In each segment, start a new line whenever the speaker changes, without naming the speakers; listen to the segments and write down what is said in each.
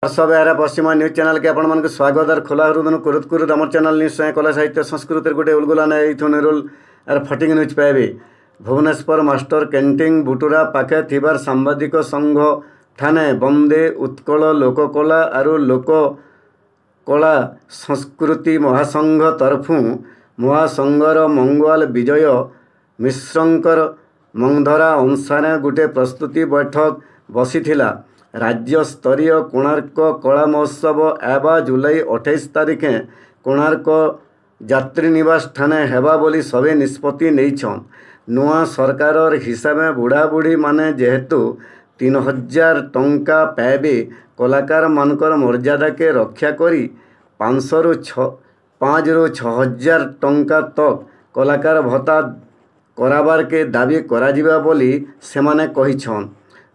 सब यार पश्चिमा news channel के आपण मानक स्वागत और खोला हृदय कुरुत कुरुत आम चैनल न्यूज कला साहित्य संस्कृति गोटे उलगुला नहीं निरुल यार फटिंग न्यूज पाइबे। भुवनेश्वर मास्टर कैंटीन बुटुरा पाखे थिबार सांबादिक संघ ठाने बंदे उत्कल लोककला और लोककला संस्कृति महासंघ तरफु महासंघर मंगवाल विजय मिश्रंकर मंगधरा अनुसार गोटे प्रस्तुति बैठक बसीथिला। राज्य स्तरीय कोणार्क कला महोत्सव एवं जुलाई 28 तारिखे कोणार्क यात्री निवास ठाने हेबा बोली सभी निष्पत्ति नहींछन। नुआ सरकार हिसाब में बुढ़ा बुढ़ी माने जेहेतु 3000 टंका पाइबे कलाकार मानकर मर्यादा के रक्षा करी 5 ରୁ 6000 टंका तक कलाकार भत्ता कराबार के दाबी कराजिबा बोली सेमाने कहिछन।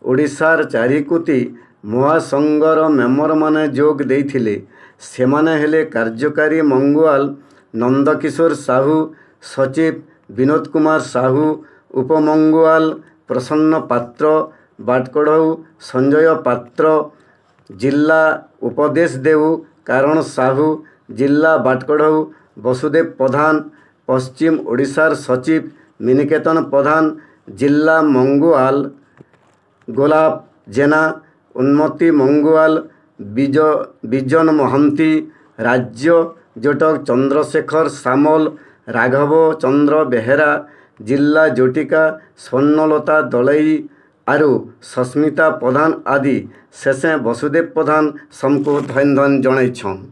ओडिशार 4 कोटी महासंघर मेम्बर माने जोग देइथिले। सेमाने हेले कार्यकारी मंगवाल नंदकिशोर साहू, सचिव विनोद कुमार साहू, उपमंगवाल प्रसन्न पात्र, बाटकड़ऊ संजय पात्र, जिला उपदेश देव कारण साहू, जिला बाटकड़ऊ वसुदेव प्रधान, पश्चिम ओडिशार सचिव मिनिकेतन प्रधान, जिला मंगवाल गोलाप जेना, उन्नति मंगवाल बिजन महांती, राज्य जोटक चंद्रशेखर सामल, राघव चंद्र बेहेरा, जिला जोटिका स्वर्णलता दलई आरु सस्मिता प्रधान आदि शेषे वसुदेव प्रधान समको धन्यवाद जणाइछन।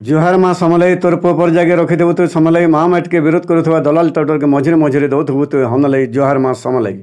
जुहार माँ समलई तोर पुओ पर जागे रखिदेबु तु समलई महामेट के विरोध करुवा दलाल टटर के मझिरे मझिरे दौथबु तु हमलई जुहार माँ समलई।